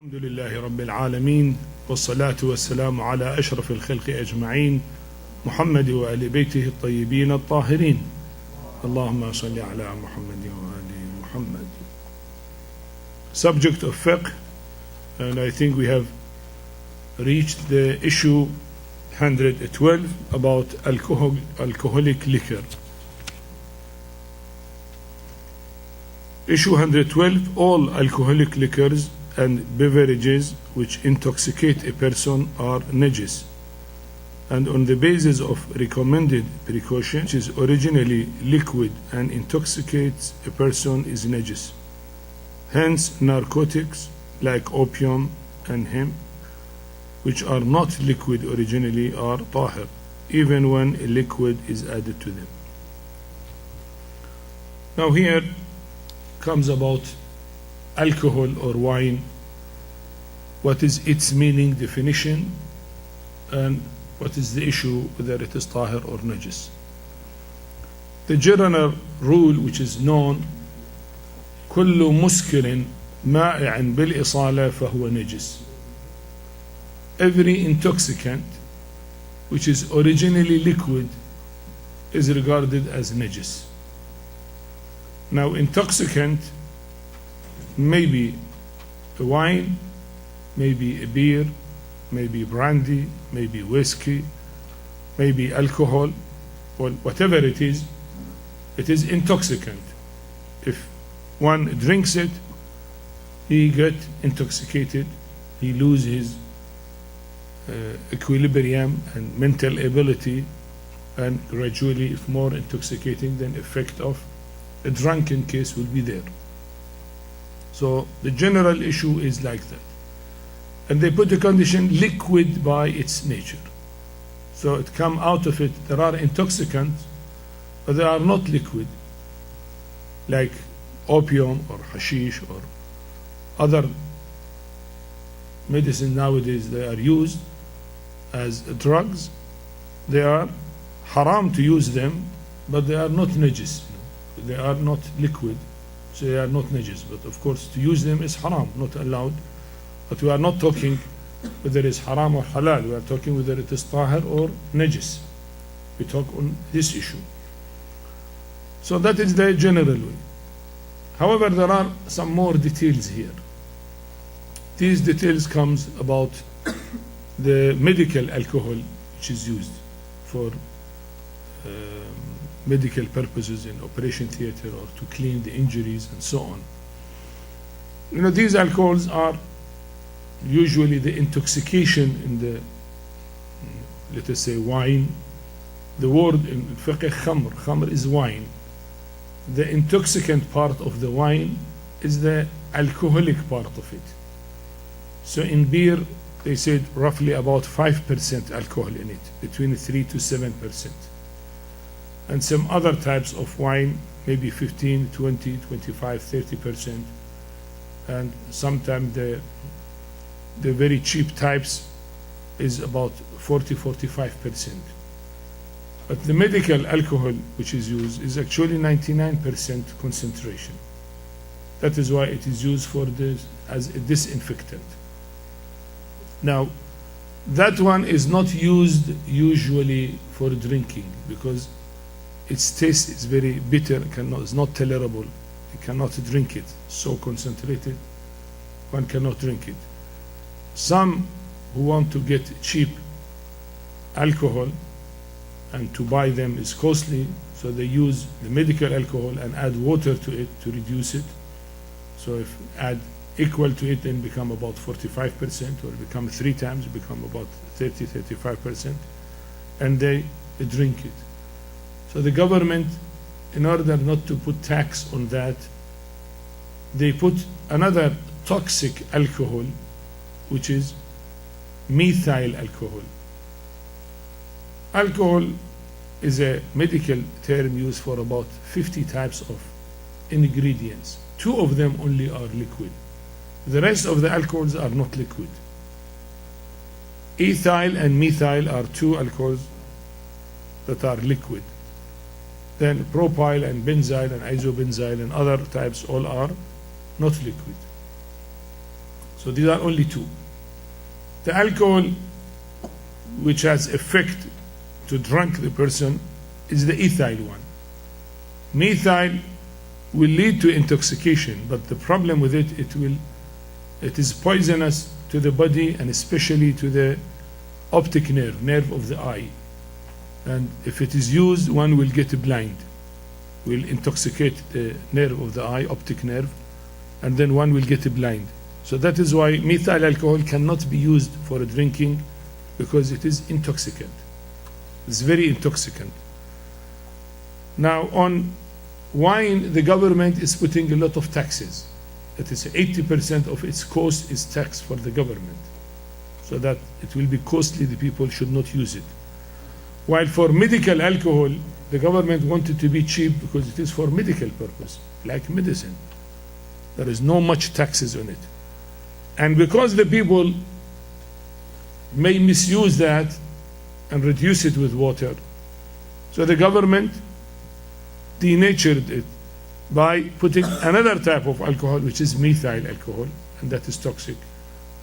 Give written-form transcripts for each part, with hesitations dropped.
الحمد لله رب العالمين والصلاة والسلام على أشرف الخلق أجمعين محمد وآل بيته الطيبين الطاهرين اللهم صل على محمد وآل محمد. Subject of fiqh, and I think we have reached the issue 112 about alcoholic liquor. Issue 112, all alcoholic liquors and beverages which intoxicate a person are najis, and on the basis of recommended precaution, which is originally liquid and intoxicates a person, is najis. Hence narcotics like opium and hemp, which are not liquid originally, are tahir, even when a liquid is added to them. Now here comes about alcohol or wine. What is its meaning, definition, and what is the issue whether it is tahir or najis? The general rule which is known, كل مسكر مائع بالإصالة فهو نجس. Every intoxicant which is originally liquid is regarded as najis. Now intoxicant may be a wine, maybe a beer, maybe brandy, maybe whiskey, maybe alcohol, or whatever it is intoxicant. If one drinks it, he gets intoxicated, he loses his equilibrium and mental ability, and gradually, if more intoxicating, then effect of a drunken case will be there. So the general issue is like that. And they put the condition liquid by its nature. So it come out of it, there are intoxicants, but they are not liquid, like opium or hashish or other medicine nowadays. They are used as drugs. They are haram to use them, but they are not najis. They are not liquid, so they are not najis. But of course to use them is haram, not allowed. But we are not talking whether it is haram or halal. We are talking whether it is tahir or najis. We talk on this issue. So that is the general way. However, there are some more details here. These details comes about the medical alcohol which is used for medical purposes in operation theater or to clean the injuries and so on. You know, these alcohols are usually the intoxication in the, let us say, wine. The word in fiqh, khamr is wine. The intoxicant part of the wine is the alcoholic part of it. So in beer, they said roughly about 5% alcohol in it, between 3 to 7%. And some other types of wine, maybe 15, 20, 25, 30%. And sometimes the very cheap types is about 40, 45%. But the medical alcohol which is used is actually 99% concentration. That is why it is used for this as a disinfectant. Now, that one is not used usually for drinking because its taste is very bitter, it's not tolerable. You cannot drink it. So concentrated, one cannot drink it. Some who want to get cheap alcohol and to buy them is costly, so they use the medical alcohol and add water to it to reduce it. So if add equal to it, then become about 45%, or become 3 times, become about 30, 35%, and they drink it. So the government, in order not to put tax on that, they put another toxic alcohol, which is methyl alcohol. Alcohol is a medical term used for about 50 types of ingredients. 2 of them only are liquid. The rest of the alcohols are not liquid. Ethyl and methyl are 2 alcohols that are liquid. Then propyl and benzyl and isobenzyl and other types all are not liquid. So these are only two. The alcohol which has effect to drunk the person is the ethyl one. Methyl will lead to intoxication, but the problem with it, it is poisonous to the body and especially to the optic nerve of the eye. And if it is used, one will get blind, will intoxicate the nerve of the eye, optic nerve, and then one will get blind. So that is why methyl alcohol cannot be used for drinking, because it is intoxicant. It's very intoxicant. Now on wine, the government is putting a lot of taxes. That is 80% of its cost is tax for the government, so that it will be costly, the people should not use it. While for medical alcohol, the government wanted to be cheap because it is for medical purpose, like medicine. There is no much taxes on it. And because the people may misuse that and reduce it with water, so the government denatured it by putting another type of alcohol, which is methyl alcohol, and that is toxic,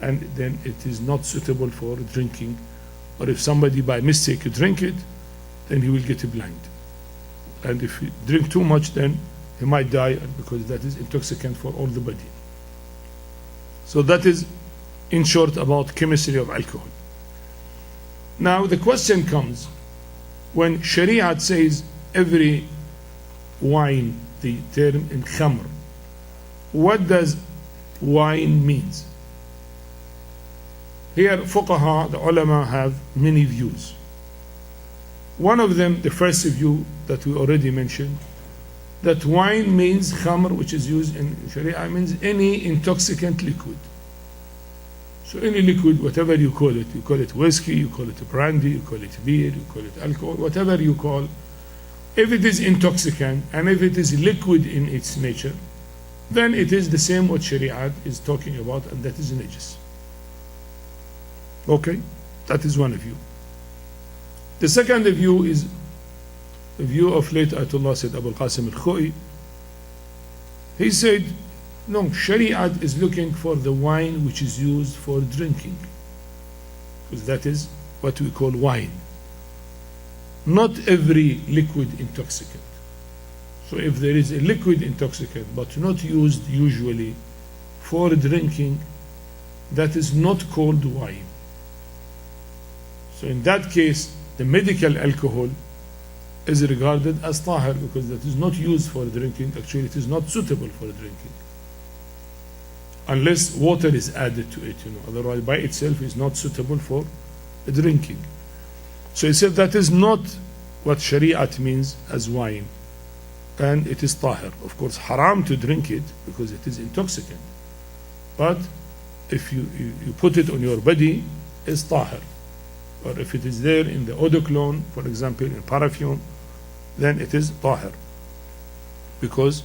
and then it is not suitable for drinking. Or if somebody by mistake drink it, then he will get blind. And if he drink too much, then he might die, because that is intoxicant for all the body. So that is, in short, about chemistry of alcohol. Now the question comes, when Sharia says every wine, the term in khamr, what does wine means? Here fuqaha, the ulama, have many views. One of them, the first view that we already mentioned, that wine means khamr, which is used in Sharia, means any intoxicant liquid. So any liquid, whatever you call it whiskey, you call it brandy, you call it beer, you call it alcohol, whatever you call, if it is intoxicant and if it is liquid in its nature, then it is the same what Sharia is talking about, and that is najis. Okay, that is one view. The second view is the view of late Ayatullah Sayyid Abu al-Qasim al-Khoi. He said, no, Sharia is looking for the wine which is used for drinking, because that is what we call wine. Not every liquid intoxicant. So if there is a liquid intoxicant but not used usually for drinking, that is not called wine. So in that case, the medical alcohol is regarded as tahir, because that is not used for drinking. Actually, it is not suitable for drinking, unless water is added to it, otherwise by itself is not suitable for drinking. So he said that is not what Shariat means as wine, and it is tahir. Of course, haram to drink it because it is intoxicant, but if you put it on your body, it's tahir. Or if it is there in the eau de cologne, for example, in perfume, then it is tahir, because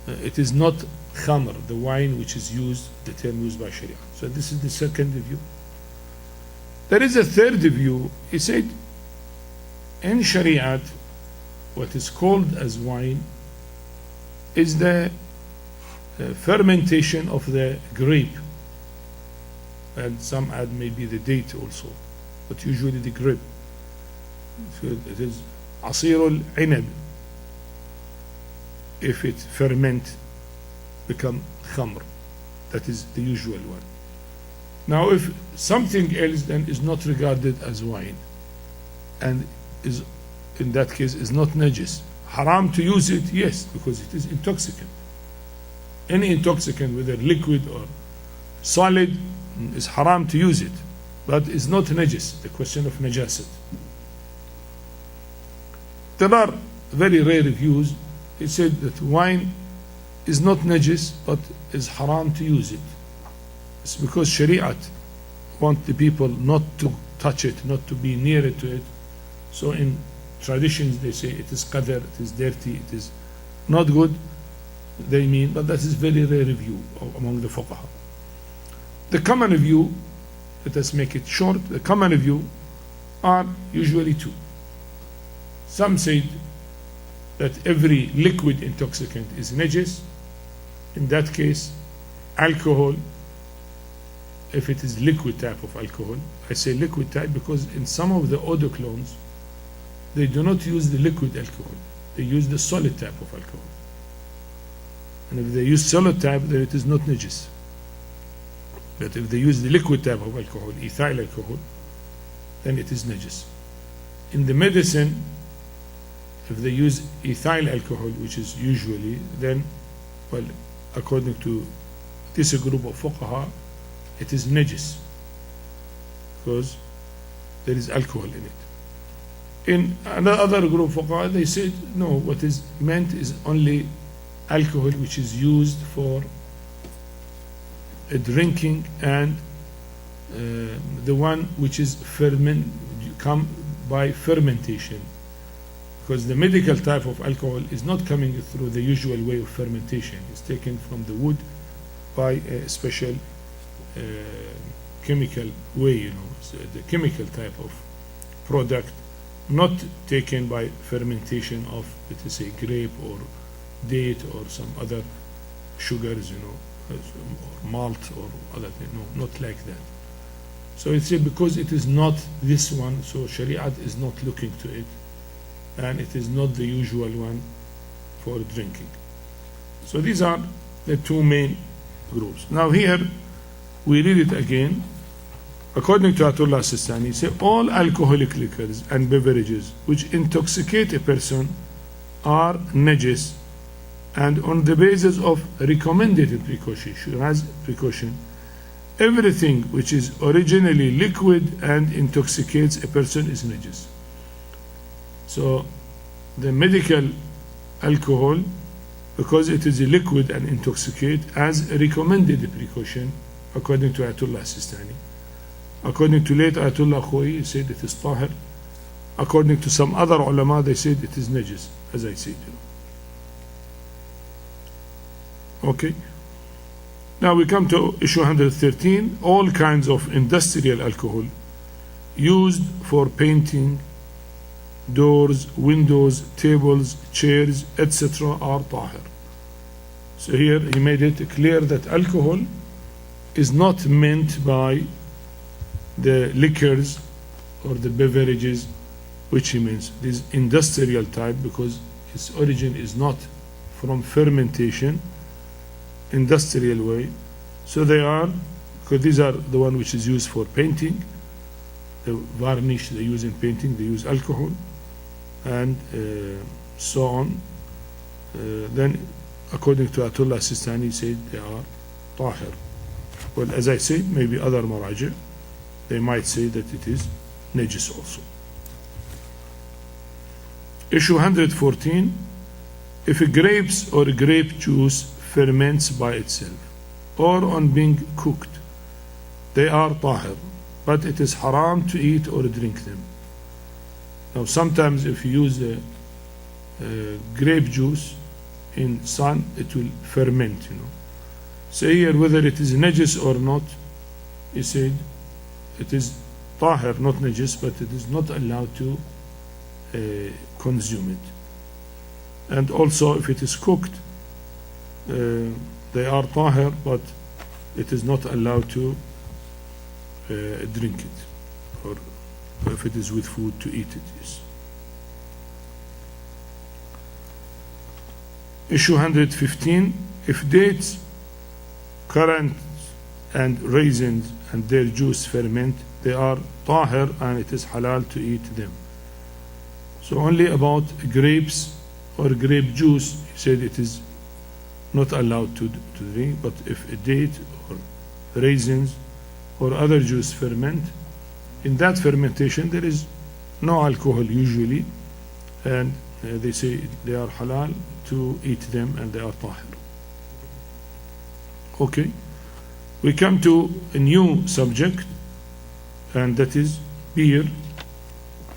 it is not khamr, the wine which is used, the term used by Sharia. So this is the second view. There is a third view. He said, in Shariat, what is called as wine is the fermentation of the grape, and some add maybe the date also, but usually the grape. So it is asirul inab. If it ferment, become khamr. That is the usual one. Now if something else then is not regarded as wine, and is in that case is not najis, haram to use it, yes, because it is intoxicant. Any intoxicant, whether liquid or solid, is haram to use it, but it's not najis. The question of najasat. There are very rare views. He said that wine is not najis, but is haram to use it. It's because Shariat want the people not to touch it, not to be near it to it. So in traditions they say it is qadar, it is dirty, it is not good, they mean, but that is very rare view among the fuqaha. The common view, let us make it short, the common view are usually two. Some say that every liquid intoxicant is najis. In that case, alcohol if it is liquid type of alcohol. I say liquid type because in some of the eau de cologne, they do not use the liquid alcohol. They use the solid type of alcohol. And if they use solid type, then it is not najis. But if they use the liquid type of alcohol, ethyl alcohol, then it is najis. In the medicine, if they use ethyl alcohol, which is usually, then, well, according to this group of fuqaha, it is najis because there is alcohol in it. In another group of fuqaha, they said, no, what is meant is only alcohol which is used for drinking, and the one which is come by fermentation, because the medical type of alcohol is not coming through the usual way of fermentation. It's taken from the wood by a special chemical way, so the chemical type of product, not taken by fermentation of, let us say, grape or date or some other sugars, or malt or other thing. No, not like that. So it's because it is not this one, so Shariat is not looking to it, and it is not the usual one for drinking. So these are the two main groups. Now here we read it again. According to Ayatullah Al-Sistani, say all alcoholic liquors and beverages which intoxicate a person are najis, and on the basis of recommended precaution, everything which is originally liquid and intoxicates a person is najis. So the medical alcohol, because it is a liquid and intoxicate, as a recommended precaution according to Ayatullah Sistani. According to late Ayatullah Khoi, he said it is tahir. According to some other ulama, they said it is najis, as I said. Okay. Now we come to issue 113. All kinds of industrial alcohol used for painting doors, windows, tables, chairs, etc. are tahir. So here he made it clear that alcohol is not meant by the liquors or the beverages, which he means this industrial type, because its origin is not from fermentation, industrial way. So they are, because these are the one which is used for painting, the varnish they use in painting, they use alcohol, and so on. Then according to Ayatullah Sistani, he said they are tahir. Well, as I said, maybe other maraji, they might say that it is najis also. Issue 114. If grapes or grape juice ferments by itself or on being cooked, they are tahir, but it is haram to eat or drink them. Now sometimes if you use grape juice in sun, it will ferment, So here, whether it is najis or not, he said it is tahir, not najis, but it is not allowed to consume it. And also if it is cooked, they are tahir, but it is not allowed to drink it, or if it is with food, to eat it. Yes. Issue 115. If dates, currants, and raisins and their juice ferment, they are tahir, and it is halal to eat them. So only about grapes or grape juice, he said it is not allowed to drink, but if a date or raisins or other juice ferment, in that fermentation there is no alcohol usually, and they say they are halal to eat them, and they are tahir. Okay, we come to a new subject, and that is beer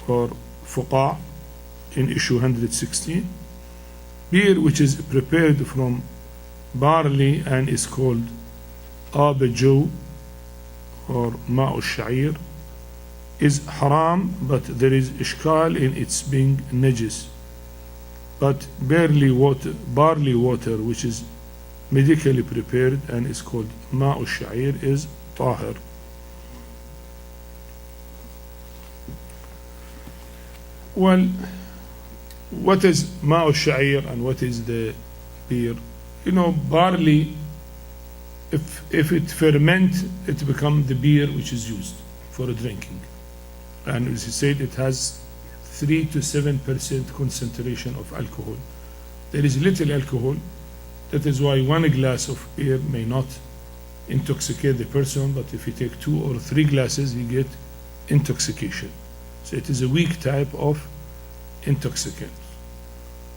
or fuqa in issue 116. Beer which is prepared from barley and is called abajo or ma'u sha'ir is haram, but there is ishkal in its being najis. But barley water which is medically prepared and is called ma'u sha'ir is طاهر. Well, what is ماء الشعير and what is the beer? You know, barley, if it ferment, it becomes the beer which is used for drinking. And as he said, it has 3 to 7% concentration of alcohol. There is little alcohol. That is why one glass of beer may not intoxicate the person, but if you take 2 or 3 glasses, you get intoxication. So it is a weak type of intoxicant.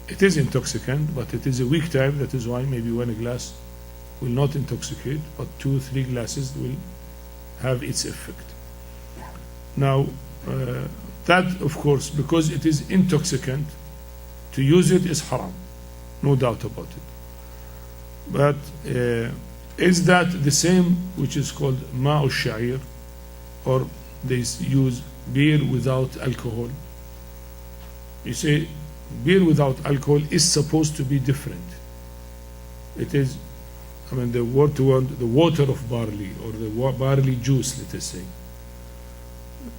It is intoxicant, but it is a weak type. That is why maybe one glass will not intoxicate, but 2 or 3 glasses will have its effect. Now, that of course, because it is intoxicant, to use it is haram, no doubt about it. But is that the same which is called ma'u sha'ir, or they use beer without alcohol? You say beer without alcohol is supposed to be different. It is, I mean, the water of barley, or the barley juice, let us say.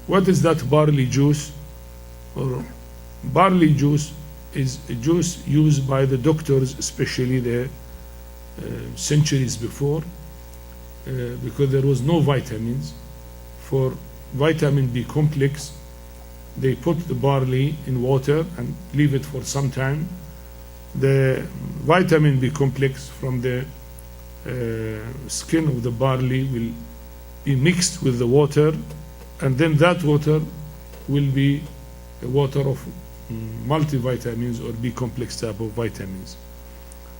What is that barley juice? Or barley juice is a juice used by the doctors, especially the centuries before, because there was no vitamins. For vitamin B complex, they put the barley in water and leave it for some time. The vitamin B complex from the skin of the barley will be mixed with the water, and then that water will be a water of multivitamins or B complex type of vitamins.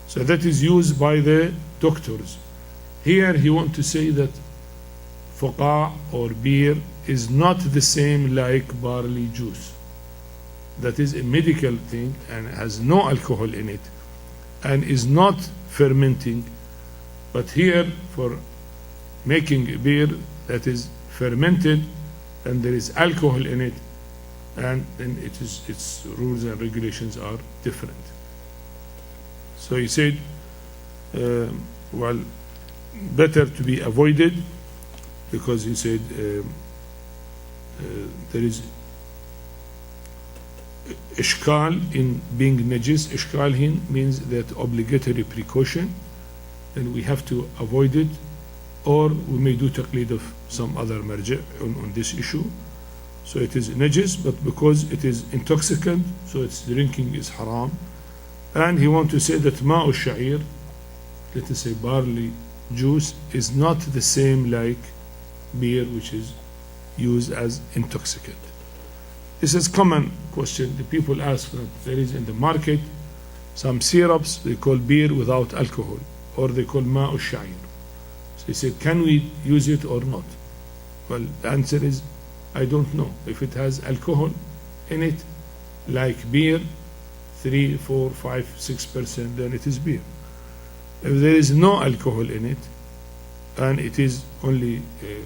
So that is used by the doctors. Here he wants to say that fuqa or beer is not the same like barley juice. That is a medical thing and has no alcohol in it and is not fermenting. But here, for making beer that is fermented and there is alcohol in it, and then its rules and regulations are different. So he said, well, better to be avoided, because he said there is ishkal in being najis. Ishkal here means that obligatory precaution, and we have to avoid it, or we may do taqlid of some other marja on this issue. So it is najis, but because it is intoxicant, so its drinking is haram. And he wants to say that ma'u sha'ir, let us say barley juice, is not the same like beer, which is used as intoxicant. This is common question. The people ask that there is in the market some syrups they call beer without alcohol, or they call ma'u sha'ir. So he said, can we use it or not? Well, the answer is, I don't know. If it has alcohol in it, like beer, 3, 4, 5, 6%, then it is beer. If there is no alcohol in it, and it is only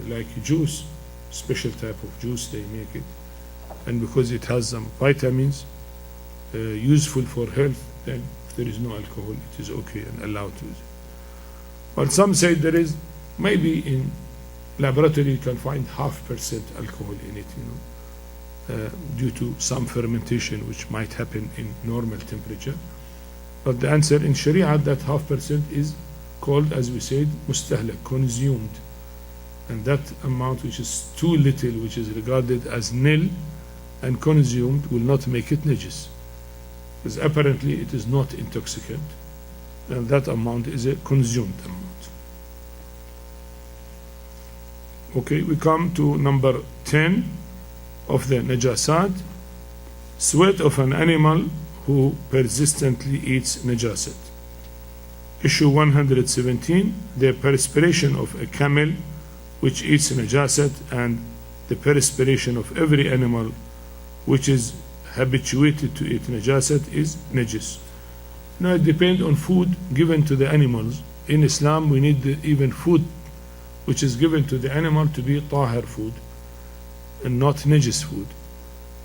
like juice, special type of juice they make it, and because it has some vitamins useful for health, then if there is no alcohol, it is okay and allowed to use it. But some say there is, maybe in laboratory you can find 0.5% alcohol in it, due to some fermentation which might happen in normal temperature. But the answer in Sharia, that 0.5% is called, as we said, mustahlak, consumed. And that amount which is too little, which is regarded as nil and consumed, will not make it najis. Because apparently it is not intoxicant. And that amount is a consumed amount. Okay, we come to number 10 of the najasat. Sweat of an animal who persistently eats najasat. Issue 117, the perspiration of a camel which eats najasat, and the perspiration of every animal which is habituated to eat najasat is najis. Now it depends on food given to the animals. In Islam we need even food which is given to the animal to be tahir food and not najis food.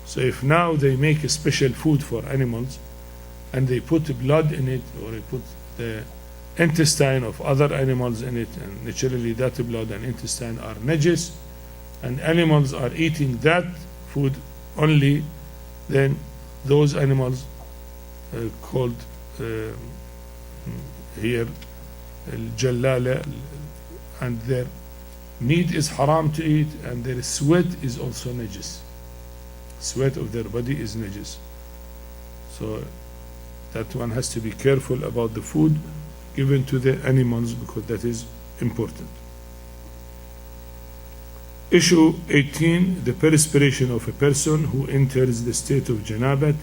So if now they make a special food for animals and they put blood in it, or they put the intestine of other animals in it, and naturally that blood and intestine are najis, and animals are eating that food only, then those animals called here al-jallala, and their meat is haram to eat, and their sweat is also najis. Sweat of their body is najis. So that one has to be careful about the food given to the animals, because that is important. Issue 18, the perspiration of a person who enters the state of janabat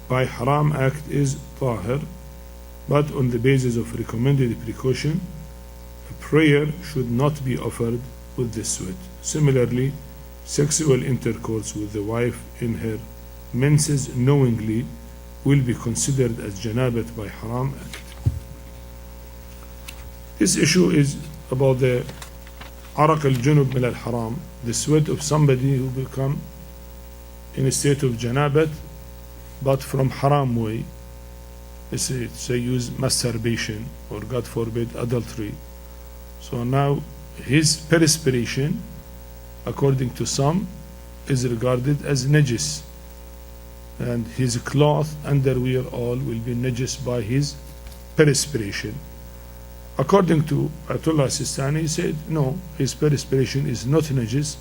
by haram act is tahir, but on the basis of recommended precaution, a prayer should not be offered with the sweat. Similarly, sexual intercourse with the wife in her menses knowingly will be considered as janabat by haram act. This issue is about the araq al-junub min al-haram, the sweat of somebody who become in a state of janabat, but from haram way. Let's say use masturbation, or God forbid adultery. So now his perspiration, according to some, is regarded as najis, and his cloth, underwear, all will be najis by his perspiration. According to Ayatullah Al-Sistani, he said no, his perspiration is not najis,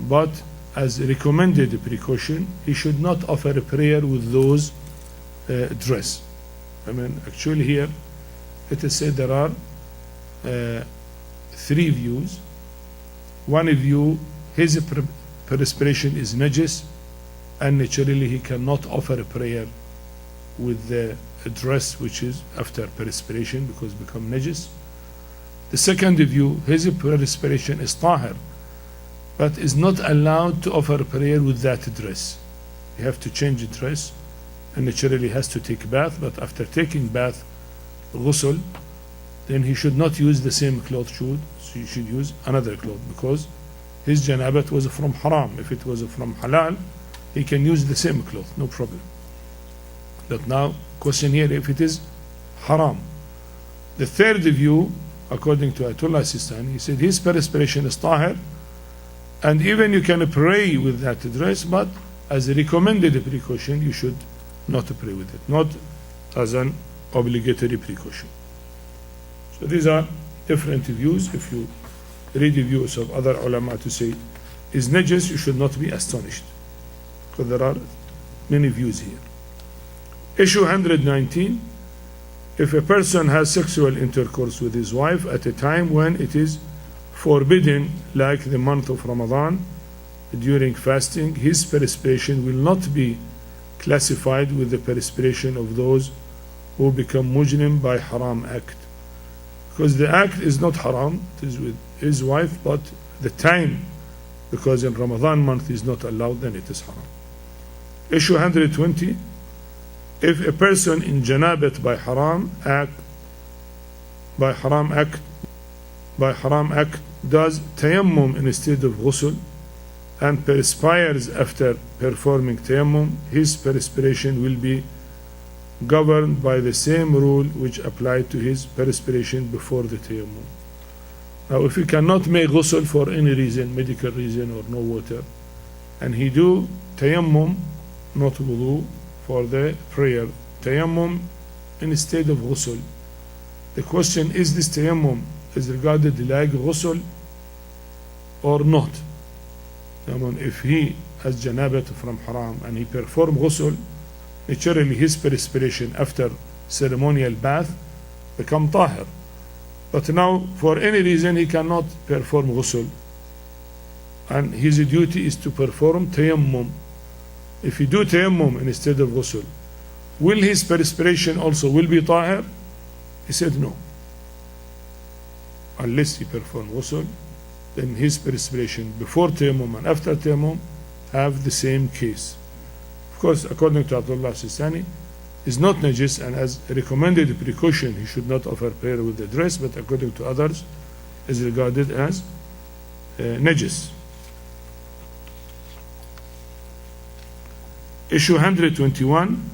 but as recommended precaution, he should not offer a prayer with those dress. I mean, actually here it is said there are three views. One view, his perspiration is najis, and naturally he cannot offer a prayer with the dress which is after perspiration, because become najis. The second view, his perspiration is tahir, but is not allowed to offer a prayer with that dress. You have to change the dress, and naturally has to take a bath, but after taking bath, ghusl, then he should not use the same cloth, so he should use another cloth, because his janabat was from haram. If it was from halal, he can use the same cloth, no problem. But now, question here, if it is haram. The third view, according to Ayatullah Al-Sistani, he said his perspiration is tahir, and even you can pray with that dress, but as a recommended precaution, you should not pray with it, not as an obligatory precaution. So these are different views. If you read the views of other ulama to say is najis, you should not be astonished, because there are many views here. Issue 119, if a person has sexual intercourse with his wife at a time when it is forbidden, like the month of Ramadan, during fasting, his perspiration will not be classified with the perspiration of those who become mujrim by haram act, because the act is not haram, it is with his wife, but the time, because in Ramadan month is not allowed, then it is haram. Issue 120, if a person in janabat by haram act does tayammum instead of ghusl and perspires after performing tayammum, his perspiration will be governed by the same rule which applied to his perspiration before the tayammum. Now, if he cannot make ghusl for any reason, medical reason or no water, and he do tayammum, not wudu, for the prayer, tayammum instead of ghusl, the question is this tayammum is regarded like ghusl or not? If he has janabat from haram and he perform ghusl, naturally his perspiration after ceremonial bath become tahir. But now for any reason he cannot perform ghusl, and his duty is to perform tayammum. If he do tayammum instead of ghusl, will his perspiration also will be tahir? He said no. Unless he perform ghusl, then his perspiration before tayammum and after tayammum have the same case. Of course, according to Ayatullah Al-Sistani, is not najis, and as a recommended precaution, he should not offer prayer with the dress, but according to others, is regarded as najis. Issue 121,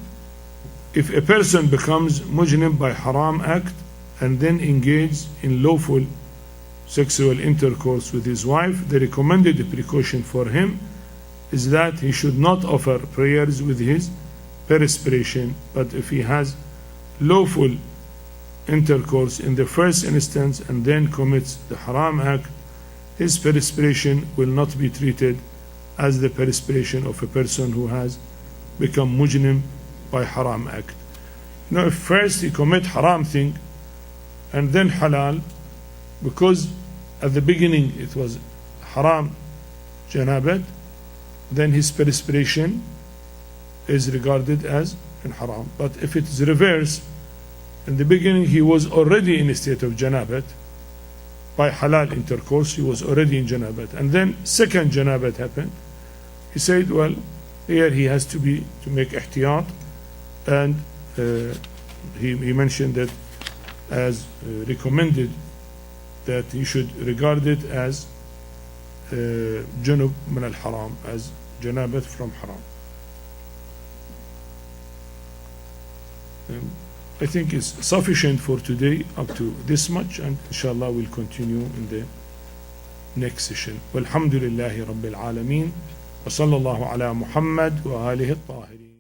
if a person becomes mujrim by haram act and then engage in lawful sexual intercourse with his wife, the recommended precaution for him is that he should not offer prayers with his perspiration, but if he has lawful intercourse in the first instance and then commits the haram act, his perspiration will not be treated as the perspiration of a person who has become mujrim by haram act. You know, if first he commit haram thing and then halal, because at the beginning it was haram janabat, then his perspiration is regarded as in haram. But if it is reverse, in the beginning he was already in a state of janabat, by halal intercourse he was already in janabat, and then second janabat happened, he said, well, here he has to make ihtiyat, and he mentioned that as recommended that he should regard it as junub min al haram, as janabat from haram. I think it's sufficient for today up to this much, and inshallah we'll continue in the next session. Walhamdulillahi Rabbil Alameen, wa sallallahu ala Muhammad wa alihi at-tahirin.